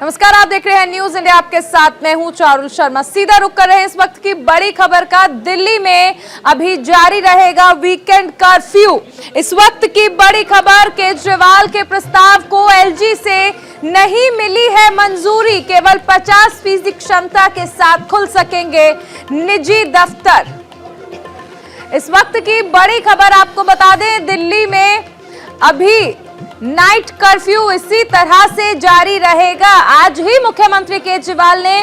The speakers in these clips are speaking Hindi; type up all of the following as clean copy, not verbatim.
नमस्कार, आप देख रहे हैं न्यूज इंडिया। आपके साथ मैं हूं चारुल शर्मा। सीधा रुक कर रहे हैं इस वक्त की बड़ी खबर का। दिल्ली में अभी जारी रहेगा वीकेंड कर्फ्यू। इस वक्त की बड़ी खबर, केजरीवाल के प्रस्ताव को एलजी से नहीं मिली है मंजूरी। केवल 50% क्षमता के साथ खुल सकेंगे निजी दफ्तर। इस वक्त की बड़ी खबर आपको बता दें, दिल्ली में अभी नाइट कर्फ्यू इसी तरह से जारी रहेगा। आज ही मुख्यमंत्री केजरीवाल ने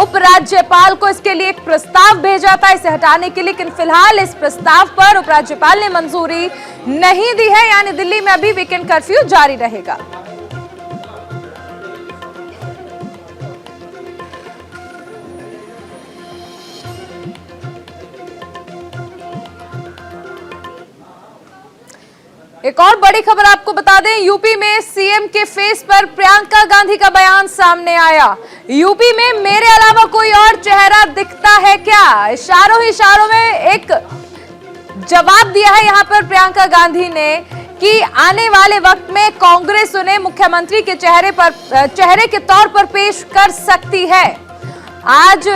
उपराज्यपाल को इसके लिए एक प्रस्ताव भेजा था इसे हटाने के लिए, लेकिन फिलहाल इस प्रस्ताव पर उपराज्यपाल ने मंजूरी नहीं दी है। यानी दिल्ली में अभी वीकेंड कर्फ्यू जारी रहेगा। एक और बड़ी खबर आपको बता दें, यूपी में सीएम के फेस पर प्रियंका गांधी का बयान सामने आया। यूपी में मेरे अलावा कोई और चेहरा दिखता है क्या? इशारों ही इशारों में एक जवाब दिया है यहां पर प्रियंका गांधी ने कि आने वाले वक्त में कांग्रेस उन्हें मुख्यमंत्री के चेहरे के तौर पर पेश कर सकती है। आज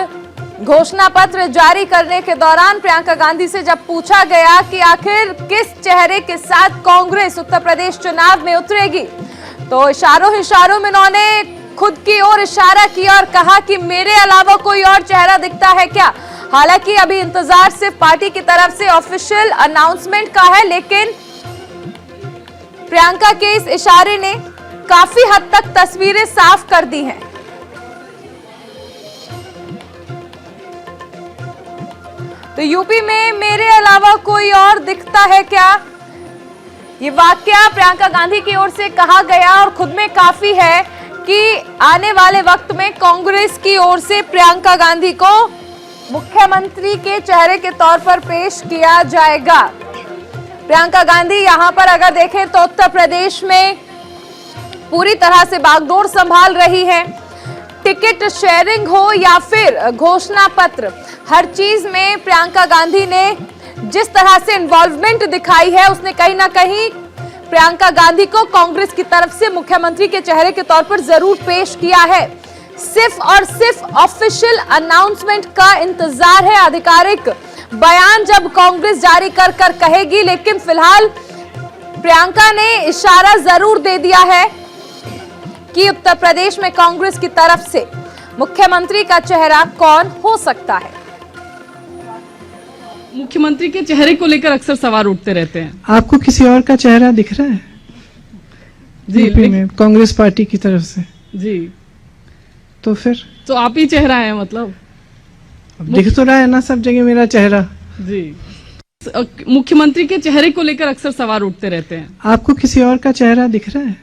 घोषणा पत्र जारी करने के दौरान प्रियंका गांधी से जब पूछा गया कि आखिर किस चेहरे के साथ कांग्रेस उत्तर प्रदेश चुनाव में उतरेगी, तो इशारों में उन्होंने खुद की ओर इशारा किया और कहा कि मेरे अलावा कोई और चेहरा दिखता है क्या। हालांकि अभी इंतजार सिर्फ पार्टी की तरफ से ऑफिशियल अनाउंसमेंट का है, लेकिन प्रियंका के इस इशारे ने काफी हद तक तस्वीरें साफ कर दी हैं। तो यूपी में मेरे अलावा कोई और दिखता है क्या, ये वाकया प्रियंका गांधी की ओर से कहा गया और खुद में काफी है कि आने वाले वक्त में कांग्रेस की ओर से प्रियंका गांधी को मुख्यमंत्री के चेहरे के तौर पर पेश किया जाएगा। प्रियंका गांधी यहां पर अगर देखें तो उत्तर प्रदेश में पूरी तरह से बागडोर संभाल रही है। टिकट शेयरिंग हो या फिर घोषणा पत्र, हर चीज में प्रियंका गांधी ने जिस तरह से इन्वॉल्वमेंट दिखाई है, उसने कहीं ना कहीं प्रियंका गांधी को कांग्रेस की तरफ से मुख्यमंत्री के चेहरे के तौर पर जरूर पेश किया है। सिर्फ और सिर्फ ऑफिशियल अनाउंसमेंट का इंतजार है, आधिकारिक बयान जब कांग्रेस जारी कर कहेगी। लेकिन फिलहाल प्रियंका ने इशारा जरूर दे दिया है कि उत्तर प्रदेश में कांग्रेस की तरफ से मुख्यमंत्री का चेहरा कौन हो सकता है। मुख्यमंत्री के चेहरे को लेकर अक्सर सवाल उठते रहते हैं। आपको किसी और का चेहरा दिख रहा है जी यूपी में कांग्रेस पार्टी की तरफ से? जी, तो फिर तो आप ही चेहरा है मतलब? अब दिख तो रहा है ना सब जगह मेरा चेहरा। जी, मुख्यमंत्री के चेहरे को लेकर अक्सर सवाल उठते रहते हैं। आपको किसी और का चेहरा दिख रहा है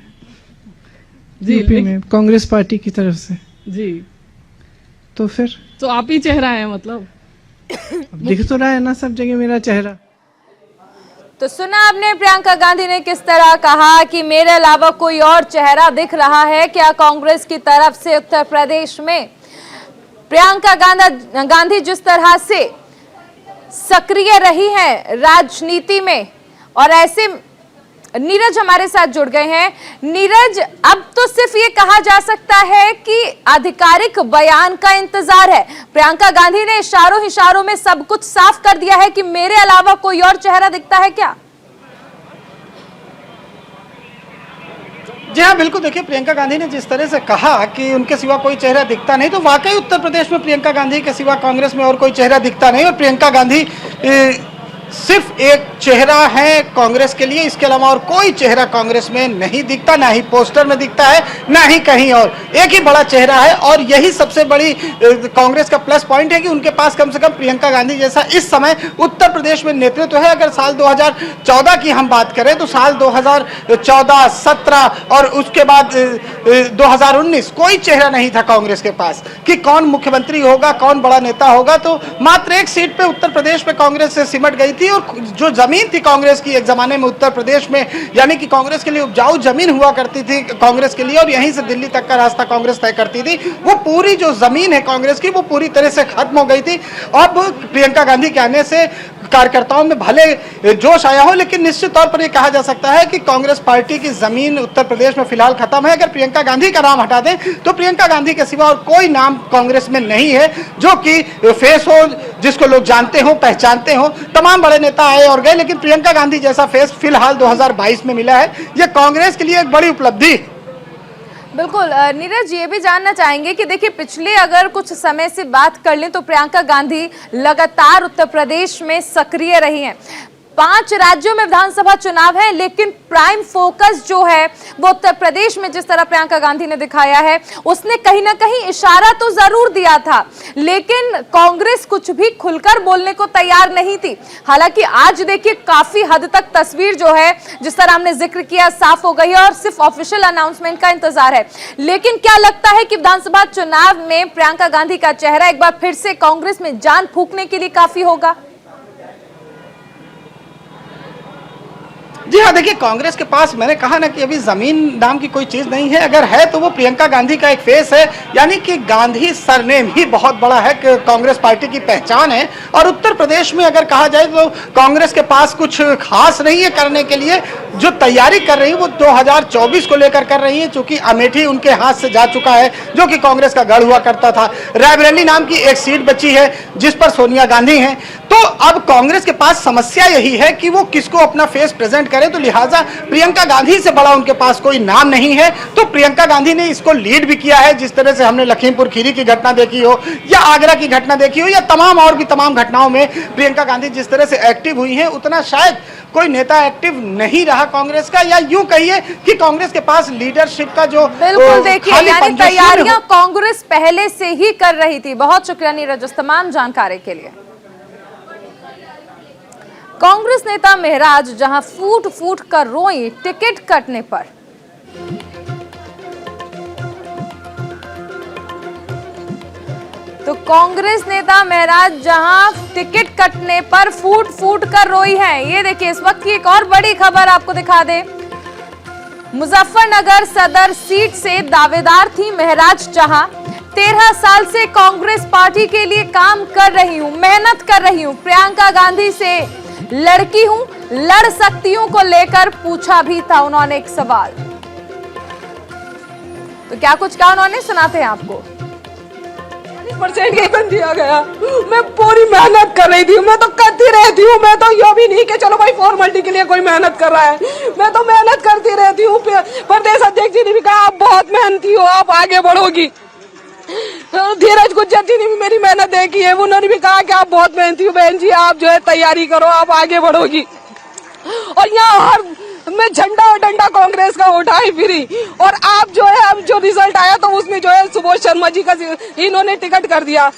जी, यूपी में कांग्रेस पार्टी की तरफ से? जी, तो फिर तो आप ही चेहरा है मतलब? अब दिख तो रहा है ना सब जगह मेरा चेहरा। तो सुना आपने प्रियंका गांधी ने किस तरह कहा कि मेरे अलावा कोई और चेहरा दिख रहा है क्या कांग्रेस की तरफ से उत्तर प्रदेश में। प्रियंका गांधी जिस तरह से सक्रिय रही हैं राजनीति में, और ऐसे नीरज हमारे साथ जुड़ गए हैं। नीरज, अब तो सिर्फ ये कहा जा सकता है कि आधिकारिक बयान का इंतजार है। प्रियंका गांधी ने इशारों में सब कुछ साफ कर दिया है कि मेरे अलावा कोई और चेहरा दिखता है क्या? जी हाँ, बिल्कुल। देखिए, प्रियंका गांधी ने जिस तरह से कहा कि उनके सिवा कोई चेहरा दिखता नहीं, तो वाकई उत्तर प्रदेश में प्रियंका गांधी के सिवा कांग्रेस में और कोई चेहरा दिखता नहीं। और प्रियंका गांधी सिर्फ एक चेहरा है कांग्रेस के लिए, इसके अलावा और कोई चेहरा कांग्रेस में नहीं दिखता, ना ही पोस्टर में दिखता है, ना ही कहीं और। एक ही बड़ा चेहरा है और यही सबसे बड़ी कांग्रेस का प्लस पॉइंट है कि उनके पास कम से कम प्रियंका गांधी जैसा इस समय उत्तर प्रदेश में नेतृत्व है। अगर साल 2014 की हम बात करें तो साल 2014, 17 और उसके बाद 2019 कोई चेहरा नहीं था कांग्रेस के पास कि कौन मुख्यमंत्री होगा, कौन बड़ा नेता होगा। तो मात्र एक सीट पे उत्तर प्रदेश में कांग्रेस से सिमट गई थी। और जो जमीन थी कांग्रेस की एक जमाने में उत्तर प्रदेश में, यानी कि कांग्रेस के लिए उपजाऊ जमीन हुआ करती थी कांग्रेस के लिए, और यहीं से दिल्ली तक का रास्ता कांग्रेस तय करती थी, वो पूरी जो जमीन है कांग्रेस की वो पूरी तरह से खत्म हो गई थी। अब प्रियंका गांधी के आने से कार्यकर्ताओं में भले जोश आया हो, लेकिन निश्चित तौर पर यह कहा जा सकता है कि कांग्रेस पार्टी की जमीन उत्तर प्रदेश में फिलहाल खत्म है। अगर प्रियंका गांधी का नाम हटा दें तो प्रियंका गांधी के सिवा और कोई नाम कांग्रेस में नहीं है जो कि फेस हो, जिसको लोग जानते हो, पहचानते हो। तमाम बड़े नेता आए और गए, लेकिन प्रियंका गांधी जैसा फेस फिलहाल 2022 में मिला है। यह कांग्रेस के लिए एक बड़ी उपलब्धि। बिल्कुल नीरज, ये भी जानना चाहेंगे कि देखिए पिछले अगर कुछ समय से बात कर लें तो प्रियंका गांधी लगातार उत्तर प्रदेश में सक्रिय रही हैं। 5 राज्यों में विधानसभा चुनाव है, लेकिन प्राइम फोकस जो है वो उत्तर प्रदेश में जिस तरह प्रियंका गांधी ने दिखाया है, उसने कहीं ना कहीं इशारा तो जरूर दिया था, लेकिन कांग्रेस कुछ भी खुलकर बोलने को तैयार नहीं थी। हालांकि आज देखिए काफी हद तक तस्वीर जो है जिस तरह हमने जिक्र किया साफ हो गई है और सिर्फ ऑफिशियल अनाउंसमेंट का इंतजार है। लेकिन क्या लगता है कि विधानसभा चुनाव में प्रियंका गांधी का चेहरा एक बार फिर से कांग्रेस में जान फूंकने के लिए काफी होगा? जी हाँ, देखिए कांग्रेस के पास मैंने कहा ना कि अभी जमीन नाम की कोई चीज नहीं है। अगर है तो वो प्रियंका गांधी का एक फेस है, यानी कि गांधी सरनेम ही बहुत बड़ा है, कांग्रेस पार्टी की पहचान है। और उत्तर प्रदेश में अगर कहा जाए तो कांग्रेस के पास कुछ खास नहीं है करने के लिए। जो तैयारी कर रही है वो 2024 को लेकर कर रही है, चूंकि अमेठी उनके हाथ से जा चुका है जो कि कांग्रेस का गढ़ हुआ करता था। रायबरेली नाम की एक सीट बची है जिस पर सोनिया गांधी हैं। तो अब कांग्रेस के पास समस्या यही है कि वो किसको अपना फेस प्रेजेंट करें, तो लिहाजा प्रियंका गांधी से बड़ा उनके पास कोई नाम नहीं है। तो प्रियंका गांधी ने इसको लीड भी किया है, जिस तरह से हमने लखीमपुर खीरी की घटना देखी हो या आगरा की घटना देखी हो या तमाम और भी तमाम घटनाओं में प्रियंका गांधी जिस तरह से एक्टिव हुई है, उतना शायद कोई नेता एक्टिव नहीं रहा कांग्रेस का, या यूं कहिए कि कांग्रेस के पास लीडरशिप का जो बिल्कुल देखिए यानी तैयारियां कांग्रेस पहले से ही कर रही थी। बहुत शुक्रिया नीरज इस तमाम जानकारी के लिए। कांग्रेस नेता महराज जहां फूट फूट कर रोई टिकट कटने पर। तो कांग्रेस नेता महराज जहां टिकट कटने पर फूट फूट कर रोई हैं। ये देखिए इस वक्त की एक और बड़ी खबर आपको दिखा दे। मुजफ्फरनगर सदर सीट से दावेदार थी महराज जहां 13 साल से कांग्रेस पार्टी के लिए काम कर रही हूं, मेहनत कर रही हूं, प्रियंका गांधी से लड़की हूं, लड़ सकती हूं को लेकर पूछा भी था उन्होंने एक सवाल। तो क्या कुछ कहा उन्होंने, सुनाते हैं आपको। 40% वेतन दिया गया, मैं पूरी मेहनत कर रही थी, मैं तो करती रहती हूँ। मैं तो ये भी नहीं कि चलो भाई फॉर्मेलिटी के लिए कोई मेहनत कर रहा है, मैं तो मेहनत करती रहती हूँ। प्रदेश अध्यक्ष जी ने भी कहा आप बहुत मेहनती हो, आप आगे बढ़ोगी। धीरज गुज्जर जी ने भी मेरी मेहनत देखी है, उन्होंने भी कहा कि आप बहुत मेहनती हो बहन जी, आप जो है तैयारी करो, आप आगे बढ़ोगी। और यहाँ हर मैं झंडा और डंडा कांग्रेस का उठाई फिरी, और आप जो है अब जो रिजल्ट आया तो उसमें जो है सुबोध शर्मा जी का इन्होंने टिकट कर दिया।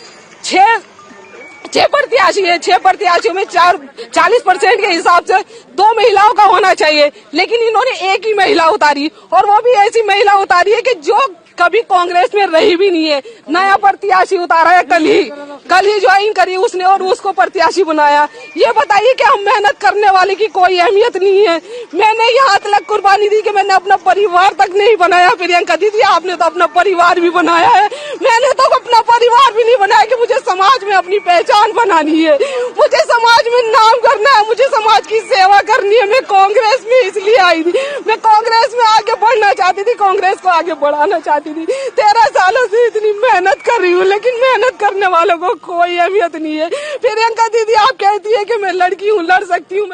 6 प्रत्याशी है, 6 प्रत्याशियों में 40% के हिसाब से 2 महिलाओं का होना चाहिए, लेकिन इन्होंने एक ही महिला उतारी, और वो भी ऐसी महिला उतारी है कि जो कभी कांग्रेस में रही भी नहीं है। नया प्रत्याशी उतारा है कल ही ज्वाइन करी उसने और उसको प्रत्याशी बनाया। ये बताइए कि हम मेहनत करने वाले की कोई अहमियत नहीं है। मैंने यहाँ तक कुर्बानी दी कि मैंने अपना परिवार तक नहीं बनाया। प्रियंका दीदी आपने तो अपना परिवार भी बनाया है, मैंने तो अपना परिवार भी नहीं बनाया कि मुझे समाज में अपनी पहचान बनानी है, मुझे समाज में नाम करना है, मुझे समाज की सेवा करनी है। मैं कांग्रेस में इसलिए आई थी, मैं कांग्रेस में आगे बढ़ना चाहती थी, कांग्रेस को आगे बढ़ाना चाहती थी। 13 सालों से इतनी मेहनत कर रही हूँ, लेकिन मेहनत करने वालों को कोई अहमियत नहीं है। प्रियंका दीदी आप कहती है कि मैं लड़की हूँ, लड़ सकती हूँ।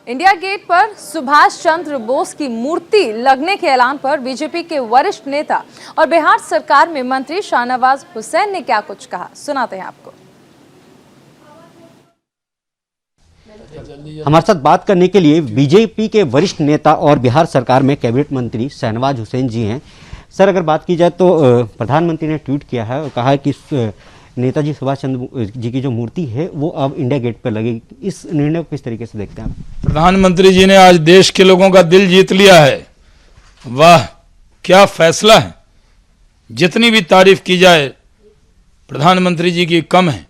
इंडिया गेट पर सुभाष चंद्र बोस की मूर्ति लगने के ऐलान पर बीजेपी के वरिष्ठ नेता और बिहार सरकार में मंत्री शाहनवाज हुसैन ने क्या कुछ कहा, सुनाते हैं आपको। हमारे साथ बात करने के लिए बीजेपी के वरिष्ठ नेता और बिहार सरकार में कैबिनेट मंत्री शाहनवाज हुसैन जी हैं। सर, अगर बात की जाए तो प्रधानमंत्री ने ट्वीट किया है और कहा है कि नेताजी सुभाष चंद्र जी की जो मूर्ति है वो अब इंडिया गेट पर लगेगी। इस निर्णय को किस तरीके से देखते हैं आप? प्रधानमंत्री जी ने आज देश के लोगों का दिल जीत लिया है। वाह क्या फैसला है। जितनी भी तारीफ की जाए प्रधानमंत्री जी की कम है।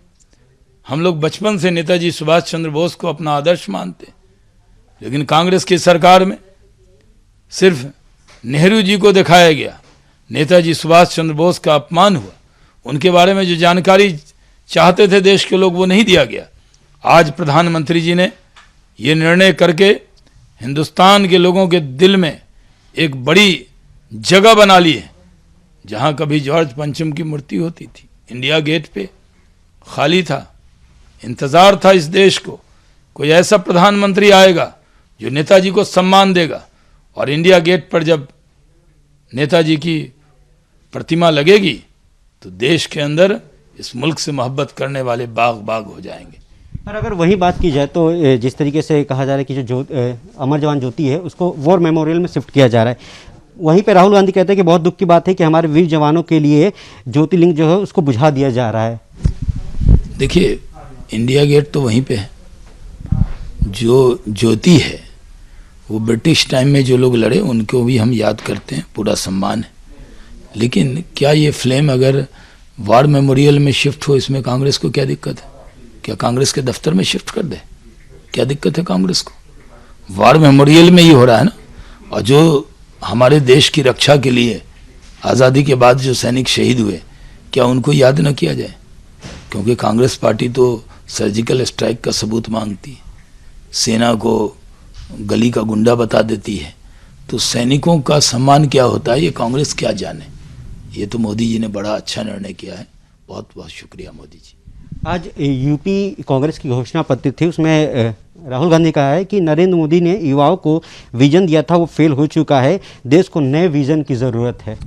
हम लोग बचपन से नेताजी सुभाष चंद्र बोस को अपना आदर्श मानते, लेकिन कांग्रेस की सरकार में सिर्फ नेहरू जी को दिखाया गया, नेताजी सुभाष चंद्र बोस का अपमान हुआ, उनके बारे में जो जानकारी चाहते थे देश के लोग वो नहीं दिया गया। आज प्रधानमंत्री जी ने ये निर्णय करके हिंदुस्तान के लोगों के दिल में एक बड़ी जगह बना ली है। जहां कभी जॉर्ज पंचम की मूर्ति होती थी, इंडिया गेट पे खाली था, इंतजार था इस देश को कोई ऐसा प्रधानमंत्री आएगा जो नेताजी को सम्मान देगा। और इंडिया गेट पर जब नेताजी की प्रतिमा लगेगी तो देश के अंदर इस मुल्क से मोहब्बत करने वाले बाग बाग हो जाएंगे। पर अगर वही बात की जाए तो जिस तरीके से कहा जा रहा है कि जो अमर जवान ज्योति है उसको वॉर मेमोरियल में शिफ्ट किया जा रहा है, वहीं पे राहुल गांधी कहते हैं कि बहुत दुख की बात है कि हमारे वीर जवानों के लिए ज्योतिर्लिंग जो है उसको बुझा दिया जा रहा है। देखिए, इंडिया गेट तो वहीं पे है, जो ज्योति है वो ब्रिटिश टाइम में जो लोग लड़े उनको भी हम याद करते हैं, पूरा सम्मान है। लेकिन क्या ये फ्लेम अगर वार मेमोरियल में शिफ्ट हो, इसमें कांग्रेस को क्या दिक्कत है? क्या कांग्रेस के दफ्तर में शिफ्ट कर दे? क्या दिक्कत है कांग्रेस को? वार मेमोरियल में ही हो रहा है ना। और जो हमारे देश की रक्षा के लिए आज़ादी के बाद जो सैनिक शहीद हुए, क्या उनको याद न किया जाए? क्योंकि कांग्रेस पार्टी तो सर्जिकल स्ट्राइक का सबूत मांगती है, सेना को गली का गुंडा बता देती है, तो सैनिकों का सम्मान क्या होता है ये कांग्रेस क्या जाने। ये तो मोदी जी ने बड़ा अच्छा निर्णय किया है, बहुत बहुत शुक्रिया मोदी जी। आज यूपी कांग्रेस की घोषणा पत्र थी, उसमें राहुल गांधी कहा है कि नरेंद्र मोदी ने युवाओं को विजन दिया था वो फेल हो चुका है, देश को नए विजन की जरूरत है।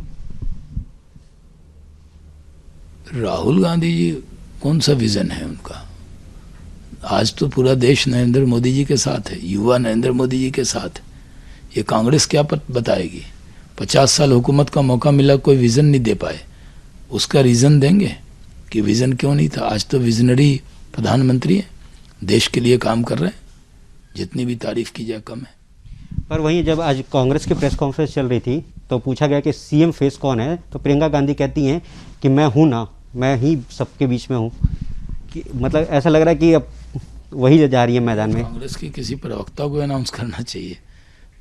राहुल गांधी जी कौन सा विजन है उनका? आज तो पूरा देश नरेंद्र मोदी जी के साथ है, युवा नरेंद्र मोदी जी के साथ है। ये कांग्रेस क्या बताएगी? 50 साल हुकूमत का मौका मिला, कोई विजन नहीं दे पाए, उसका रीजन देंगे कि विजन क्यों नहीं था। आज तो विजनरी प्रधानमंत्री है, देश के लिए काम कर रहे हैं, जितनी भी तारीफ की जाए कम है। पर वहीं जब आज कांग्रेस की प्रेस कॉन्फ्रेंस चल रही थी तो पूछा गया कि सीएम फेस कौन है, तो प्रियंका गांधी कहती हैं कि मैं हूं ना, मैं ही सबके बीच में हूं। कि मतलब ऐसा लग रहा है कि अब वही जा रही है मैदान में। कांग्रेस के किसी प्रवक्ता को अनाउंस करना चाहिए,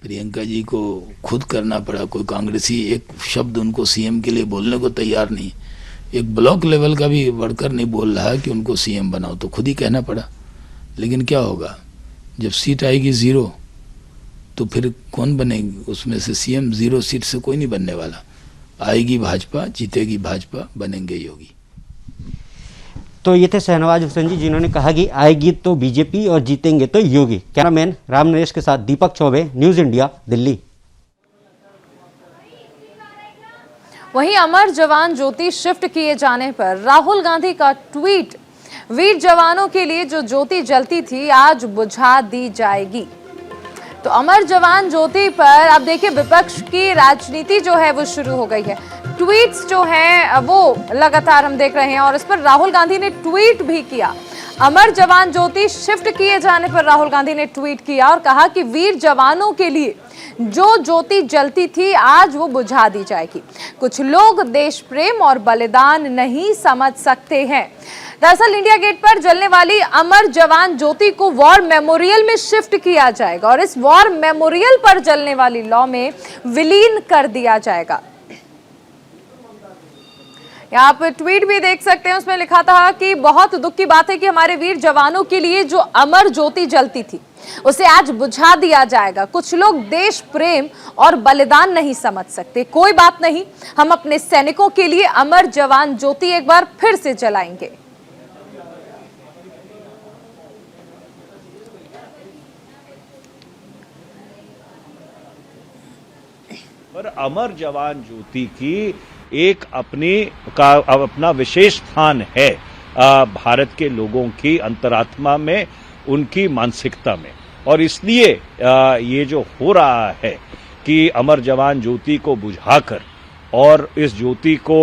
प्रियंका जी को खुद करना पड़ा। कोई कांग्रेसी एक शब्द उनको सीएम के लिए बोलने को तैयार नहीं, एक ब्लॉक लेवल का भी वर्कर नहीं बोल रहा है कि उनको सीएम बनाओ, तो खुद ही कहना पड़ा। लेकिन क्या होगा, जब सीट आएगी 0 तो फिर कौन बनेगी उसमें से? सीएम 0 सीट से कोई नहीं बनने वाला। आएगी भाजपा, जीतेगी भाजपा, बनेंगे योगी। तो ये थे शहनवाज हुसैन जी, जिन्होंने कहा कि आएगी तो बीजेपी और जीतेंगे तो योगी। कैमरामैन राम नरेश के साथ दीपक चौबे, न्यूज़ इंडिया, दिल्ली। वहीं अमर जवान ज्योति शिफ्ट किए जाने पर राहुल गांधी का ट्वीट, वीर जवानों के लिए जो ज्योति जलती थी आज बुझा दी जाएगी। तो अमर जवान ज्योति पर अब देखिए विपक्ष की राजनीति जो है वो शुरू हो गई है। ट्वीट्स जो हैं वो लगातार हम देख रहे हैं और इस पर राहुल गांधी ने ट्वीट भी किया। अमर जवान ज्योति शिफ्ट किए जाने पर राहुल गांधी ने ट्वीट किया और कहा कि वीर जवानों के लिए जो ज्योति जलती थी आज वो बुझा दी जाएगी। कुछ लोग देश प्रेम और बलिदान नहीं समझ सकते हैं। दरअसल इंडिया गेट पर जलने वाली अमर जवान ज्योति को वॉर मेमोरियल में शिफ्ट किया जाएगा और इस वॉर मेमोरियल पर जलने वाली लौ में विलीन कर दिया जाएगा। यहाँ पर ट्वीट भी देख सकते हैं, उसमें लिखा था कि बहुत दुख की बात है कि हमारे वीर जवानों के लिए जो अमर ज्योति जलती थी उसे आज बुझा दिया जाएगा। कुछ लोग देश प्रेम और बलिदान नहीं समझ सकते, कोई बात नहीं, हम अपने सैनिकों के लिए अमर जवान ज्योति एक बार फिर से जलाएंगे। पर अमर जवान ज्योति की एक अपना विशेष स्थान है भारत के लोगों की अंतरात्मा में, उनकी मानसिकता में। और इसलिए ये जो हो रहा है कि अमर जवान ज्योति को बुझाकर और इस ज्योति को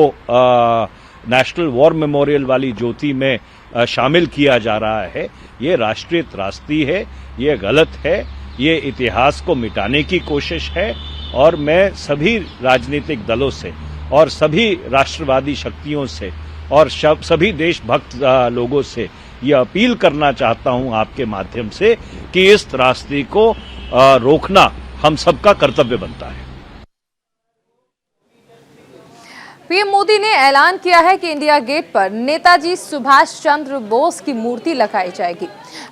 नेशनल वॉर मेमोरियल वाली ज्योति में शामिल किया जा रहा है, ये राष्ट्रीय त्रासदी है, ये गलत है, ये इतिहास को मिटाने की कोशिश है। और मैं सभी राजनीतिक दलों से और सभी राष्ट्रवादी शक्तियों से और सभी देशभक्त लोगों से ये अपील करना चाहता हूं आपके माध्यम से कि इस त्रासदी को रोकना हम सबका कर्तव्य बनता है। पीएम मोदी ने ऐलान किया है कि इंडिया गेट पर नेताजी सुभाष चंद्र बोस की मूर्ति लगाई जाएगी।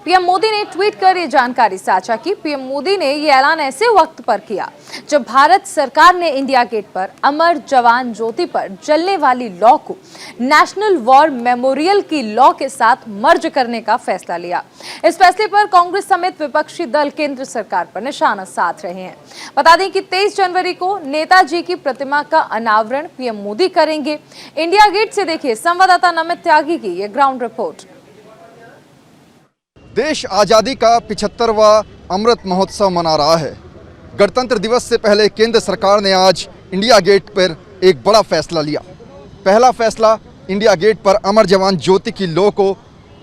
पीएम मोदी ने ट्वीट कर ये जानकारी साझा की। पीएम मोदी ने ये ऐलान ऐसे वक्त पर किया जब भारत सरकार ने इंडिया गेट पर अमर जवान ज्योति पर जलने वाली लॉ को नेशनल वॉर मेमोरियल की लॉ के साथ मर्ज करने का फैसला लिया। इस फैसले पर कांग्रेस समेत विपक्षी दल केंद्र सरकार पर निशाना साध रहे हैं। बता दें कि 23 जनवरी को नेताजी की प्रतिमा का अनावरण पीएम मोदी करेंगे। इंडिया गेट से देखिए संवाददाता नमित त्यागी की ये ग्राउंड रिपोर्ट। देश आज़ादी का 75वां अमृत महोत्सव मना रहा है। गणतंत्र दिवस से पहले केंद्र सरकार ने आज इंडिया गेट पर एक बड़ा फैसला लिया। पहला फैसला, इंडिया गेट पर अमर जवान ज्योति की लॉ को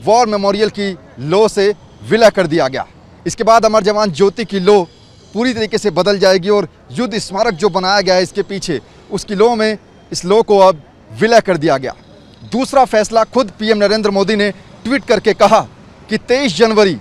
वॉर मेमोरियल की लॉ से विलय कर दिया गया। इसके बाद अमर जवान ज्योति की लॉ पूरी तरीके से बदल जाएगी और युद्ध स्मारक जो बनाया गया है इसके पीछे, उसकी लॉ में इस लॉ को अब विलय कर दिया गया। दूसरा फैसला, खुद पीएम नरेंद्र मोदी ने ट्वीट करके कहा कि 23 जनवरी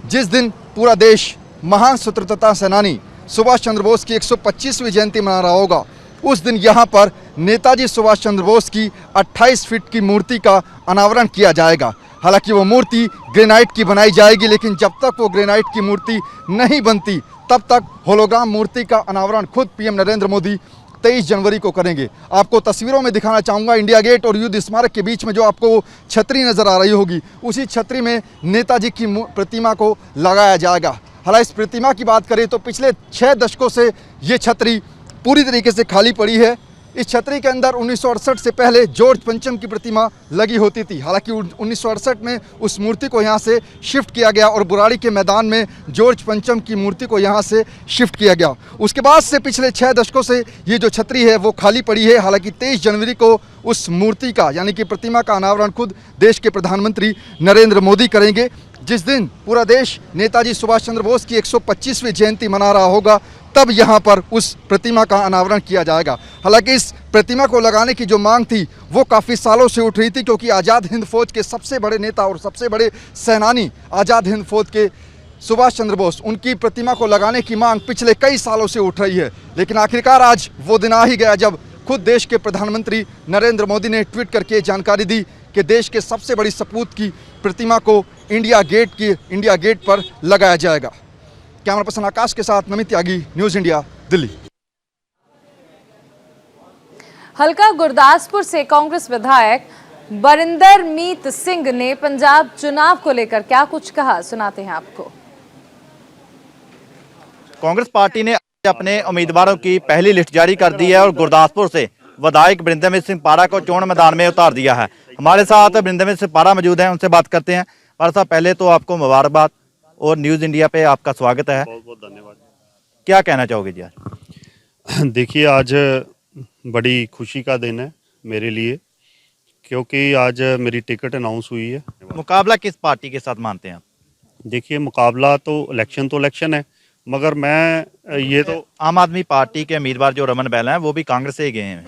जिस दिन पूरा देश महान स्वतंत्रता सेनानी सुभाष चंद्र बोस की 125वीं जयंती मना रहा होगा, उस दिन यहाँ पर नेताजी सुभाष चंद्र बोस की 28 फीट की मूर्ति का अनावरण किया जाएगा। हालांकि वो मूर्ति ग्रेनाइट की बनाई जाएगी, लेकिन जब तक वो ग्रेनाइट की मूर्ति नहीं बनती तब तक होलोग्राम मूर्ति का अनावरण खुद पीएम नरेंद्र मोदी 23 जनवरी को करेंगे। आपको तस्वीरों में दिखाना चाहूँगा, इंडिया गेट और युद्ध स्मारक के बीच में जो आपको छतरी नज़र आ रही होगी, उसी छतरी में नेताजी की प्रतिमा को लगाया जाएगा। हालांकि इस प्रतिमा की बात करें तो पिछले 6 दशकों से ये छतरी पूरी तरीके से खाली पड़ी है। इस छतरी के अंदर 1968 से पहले जॉर्ज पंचम की प्रतिमा लगी होती थी। हालांकि 1968 में उस मूर्ति को यहाँ से शिफ्ट किया गया और बुराड़ी के मैदान में जॉर्ज पंचम की मूर्ति को यहाँ से शिफ्ट किया गया। उसके बाद से पिछले 6 दशकों से ये जो छतरी है वो खाली पड़ी है। हालांकि 23 जनवरी को उस मूर्ति का यानी कि प्रतिमा का अनावरण खुद देश के प्रधानमंत्री नरेंद्र मोदी करेंगे। जिस दिन पूरा देश नेताजी सुभाष चंद्र बोस की 125वीं जयंती मना रहा होगा, तब यहाँ पर उस प्रतिमा का अनावरण किया जाएगा। हालांकि इस प्रतिमा को लगाने की जो मांग थी वो काफ़ी सालों से उठ रही थी, क्योंकि आज़ाद हिंद फौज के सबसे बड़े नेता और सबसे बड़े सेनानी आज़ाद हिंद फौज के सुभाष चंद्र बोस, उनकी प्रतिमा को लगाने की मांग पिछले कई सालों से उठ रही है। लेकिन आखिरकार आज वो दिन आ ही गया जब खुद देश के प्रधानमंत्री नरेंद्र मोदी ने ट्वीट करके जानकारी दी कि देश के सबसे बड़ी सपूत की प्रतिमा को इंडिया गेट पर लगाया जाएगा। कैमरा पर्सन आकाश के साथ नमित त्यागी, न्यूज़ इंडिया, दिल्ली। हल्का गुरदासपुर से कांग्रेस विधायक बरिंदर मीत सिंह ने पंजाब चुनाव को लेकर क्या कुछ कहा, सुनाते हैं आपको। कांग्रेस पार्टी ने आज अपने उम्मीदवारों की पहली लिस्ट जारी कर दी है और गुरदासपुर से विधायक बरिंदर सिंह पारा को चुनाव मैदान में उतार दिया है। हमारे साथ बरिंदर सिंह पारा मौजूद हैं, उनसे बात करते हैं। पारा साहब, पहले तो आपको मुबारकबाद और न्यूज़ इंडिया पे आपका स्वागत है। बहुत बहुत धन्यवाद। क्या कहना चाहोगे जी आज? देखिए, आज बड़ी खुशी का दिन है मेरे लिए, क्योंकि आज मेरी टिकट अनाउंस हुई है। मुकाबला किस पार्टी के साथ मानते हैं आप? देखिए, मुकाबला तो इलेक्शन है, मगर मैं ये तो आम आदमी पार्टी के उम्मीदवार जो रमन बैला हैं वो भी कांग्रेस से ही गए हैं,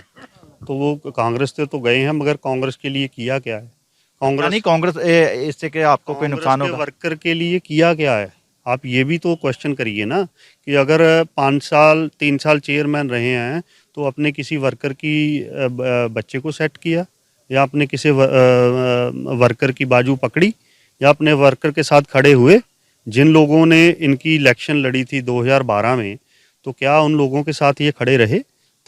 तो वो कांग्रेस से तो गए हैं, मगर कांग्रेस के लिए किया क्या है? कांग्रेस इससे कि आपको कोई नुकसान होगा? वर्कर के लिए किया क्या है? आप ये भी तो क्वेश्चन करिए ना कि अगर 3 साल चेयरमैन रहे हैं तो अपने किसी वर्कर की बच्चे को सेट किया, या अपने किसी वर्कर की बाजू पकड़ी, या अपने वर्कर के साथ खड़े हुए? जिन लोगों ने इनकी इलेक्शन लड़ी थी 2012 में, तो क्या उन लोगों के साथ ये खड़े रहे?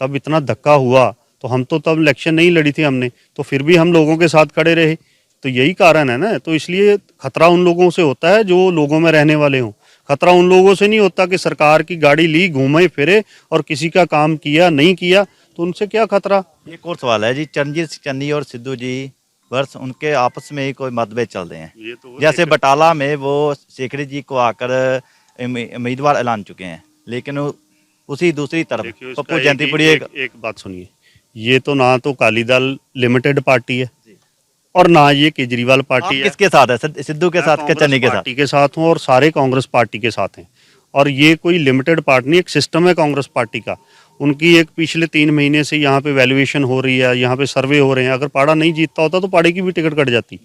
तब इतना धक्का हुआ तो हम तो तब इलेक्शन नहीं लड़ी थी हमने, तो फिर भी हम लोगों के साथ खड़े रहे। तो यही कारण है ना। तो इसलिए खतरा उन लोगों से होता है जो लोगों में रहने वाले हों। खतरा उन लोगों से नहीं होता कि सरकार की गाड़ी ली, घूमे फिरे और किसी का काम किया नहीं किया, तो उनसे क्या खतरा। एक और सवाल है जी, चरणजीत चन्नी और सिद्धू जी वर्ष उनके आपस में ही कोई मतभेद चल रहे हैं, जैसे बटाला में वो शेखरी जी को आकर उम्मीदवार ऐलान चुके हैं, लेकिन उसी दूसरी तरफ पप्पू जयंतीपुरी एक बात सुनिए, ये तो ना तो अकाली दल लिमिटेड पार्टी है और ना ये केजरीवाल पार्टी है। किसके साथ है? सिद्धू के साथ, चन्नी के साथ? पार्टी के साथ हूँ और सारे कांग्रेस पार्टी के साथ हैं। और ये कोई लिमिटेड पार्टी नहीं, एक सिस्टम है कांग्रेस पार्टी का। उनकी एक पिछले 3 महीने से यहाँ पे वैल्यूएशन हो रही है, यहाँ पे सर्वे हो रहे हैं। अगर पाड़ा नहीं जीतता होता तो पाड़े की भी टिकट कट जाती,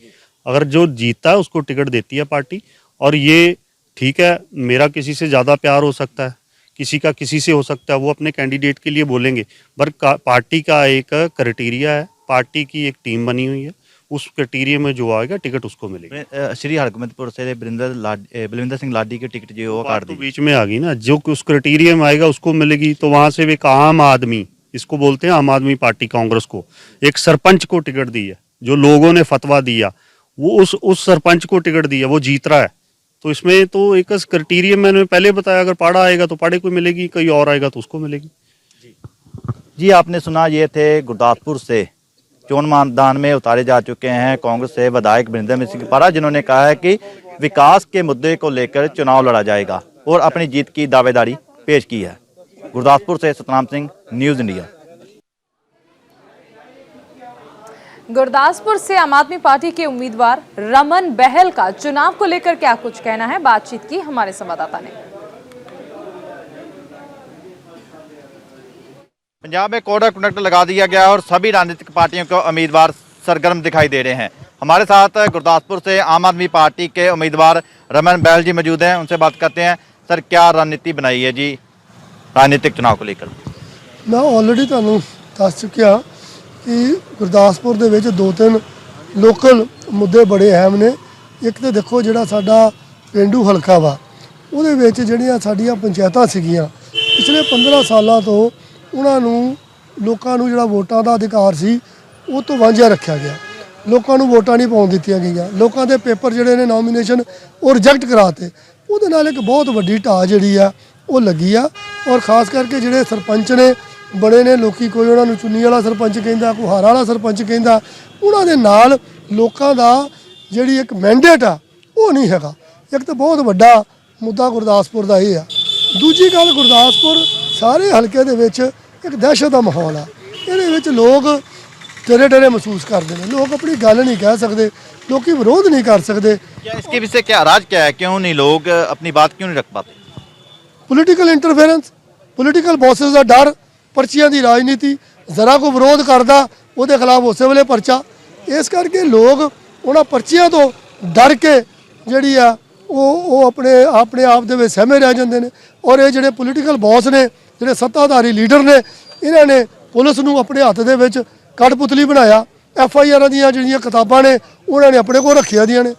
अगर जो जीतता है उसको टिकट देती है पार्टी। और ये ठीक है, मेरा किसी से ज़्यादा प्यार हो सकता है, किसी का किसी से हो सकता है, वो अपने कैंडिडेट के लिए बोलेंगे। पर पार्टी का एक क्राइटेरिया है, पार्टी की एक टीम बनी हुई है, उस क्राइटेरिया में जो आएगा टिकट उसको मिलेगी। श्री हरगोबिंदपुर से बलविंदर सिंह लाडी की टिकट जो वो काट तो दी। बीच में आ गई ना, जो उस क्राइटेरिया में आएगा उसको मिलेगी। तो वहां से एक आम आदमी, इसको बोलते हैं आम आदमी पार्टी कांग्रेस को, एक सरपंच को टिकट दी है, जो लोगों ने फतवा दिया वो उस सरपंच को टिकट दिया, वो जीत रहा है। तो इसमें तो एक क्राइटेरिया मैंने पहले बताया, अगर पाड़ा आएगा तो पाड़े को मिलेगी, कोई और आएगा तो उसको मिलेगी। जी आपने सुना, ये थे गुरदासपुर से चोन मैदान में उतारे जा चुके हैं कांग्रेस से विधायक बृंदावन सिंह पारा, जिन्होंने कहा है कि विकास के मुद्दे को लेकर चुनाव लड़ा जाएगा और अपनी जीत की दावेदारी पेश की है। गुरदासपुर से सतनाम सिंह, न्यूज़ इंडिया। गुरदासपुर से आम आदमी पार्टी के उम्मीदवार रमन बहल का चुनाव को लेकर क्या कुछ कहना है, बातचीत की हमारे संवाददाता ने। पंजाब में कोड ऑफ कंडक्ट लगा दिया गया और सभी राजनीतिक पार्टियों को उम्मीदवार सरगर्म दिखाई दे रहे हैं। हमारे साथ गुरदासपुर से आम आदमी पार्टी के उम्मीदवार रमन बहल जी मौजूद हैं, उनसे बात करते हैं। सर, क्या रणनीति बनाई है जी राजनीतिक चुनाव को लेकर? मैं ऑलरेडी ਤੁਹਾਨੂੰ ਦੱਸ ਚੁੱਕਿਆ ਕਿ ਗੁਰਦਾਸਪੁਰ ਦੇ ਵਿੱਚ ਦੋ ਤਿੰਨ ਲੋਕਲ ਮੁੱਦੇ ਬੜੇ ਅਹਿਮ ਨੇ। ਇੱਕ ਤੇ ਦੇਖੋ ਜਿਹੜਾ ਸਾਡਾ ਪਿੰਡੂ ਹਲਕਾ ਵਾ, ਉਹਦੇ ਵਿੱਚ ਜਿਹੜੀਆਂ ਸਾਡੀਆਂ ਪੰਚਾਇਤਾਂ ਸੀਗੀਆਂ ਪਿਛਲੇ 15 ਸਾਲਾਂ ਤੋਂ ਉਹਨਾਂ ਨੂੰ ਲੋਕਾਂ ਨੂੰ ਜਿਹੜਾ ਵੋਟਾਂ ਦਾ ਅਧਿਕਾਰ ਸੀ ਉਹ ਤੋਂ ਵਾਂਝਾ ਰੱਖਿਆ ਗਿਆ। ਲੋਕਾਂ ਨੂੰ ਵੋਟਾਂ ਨਹੀਂ ਪਾਉਣ ਦਿੱਤੀਆਂ ਗਈਆਂ, ਲੋਕਾਂ ਦੇ ਪੇਪਰ ਜਿਹੜੇ ਨੇ ਨੋਮੀਨੇਸ਼ਨ ਉਹ ਰਿਜੈਕਟ ਕਰਾਤੇ। ਉਹਦੇ ਨਾਲ ਇੱਕ ਬਹੁਤ ਵੱਡੀ ਢਾਹ ਜਿਹੜੀ ਆ ਉਹ ਲੱਗੀ ਆ। ਔਰ ਖਾਸ ਕਰਕੇ ਜਿਹੜੇ ਸਰਪੰਚ ਨੇ ਬੜੇ ਨੇ, ਲੋਕੀ ਕੋਈ ਉਹਨਾਂ ਨੂੰ ਚੁੰਨੀ ਵਾਲਾ ਸਰਪੰਚ ਕਹਿੰਦਾ, ਕੋਈ ਹਾਰ ਵਾਲਾ ਸਰਪੰਚ ਕਹਿੰਦਾ, ਉਹਨਾਂ ਦੇ ਨਾਲ ਲੋਕਾਂ ਦਾ ਜਿਹੜੀ ਇੱਕ ਮੈਂਡੇਟ ਆ ਉਹ ਨਹੀਂ ਹੈਗਾ। ਇੱਕ ਤਾਂ ਬਹੁਤ ਵੱਡਾ ਮੁੱਦਾ ਗੁਰਦਾਸਪੁਰ ਦਾ ਇਹ ਆ। ਦੂਜੀ ਗੱਲ, ਗੁਰਦਾਸਪੁਰ ਸਾਰੇ ਹਲਕੇ ਦੇ ਵਿੱਚ ਇੱਕ ਦਹਿਸ਼ਤ ਦਾ ਮਾਹੌਲ ਆ। ਇਹਦੇ ਵਿੱਚ ਲੋਕ ਡਰੇ ਡਰੇ महसूस करते हैं, लोग अपनी गल नहीं कह सकते, लोग विरोध नहीं कर सकते। क्या इसके पीछे क्या राज क्या है, क्यों नहीं लोग अपनी बात क्यों नहीं रख पाते? पोलिटिकल इंटरफेरेंस, पोलिटिकल बॉसेस का डर, पर्चियां की राजनीति, जरा को विरोध करता उसके खिलाफ उस वेले पर्चा। इस करके लोग उन्होंने पर्चियां तो डर के जी अपने अपने आप के सहमे रह जाते हैं। और ये जोड़े पोलिटिकल बॉस ने, जोड़े सत्ताधारी लीडर ने, इन्होंने पुलिस नूं अपने हत्थ दे विच कठपुतली बनाया। FIR ਦੀਆਂ ਜਿਹੜੀਆਂ ਕਿਤਾਬਾਂ ਨੇ ਉਹਨਾਂ ਨੇ ਆਪਣੇ ਕੋਲ ਰੱਖੀਆਂ ਦੀਆਂ ਨੇ।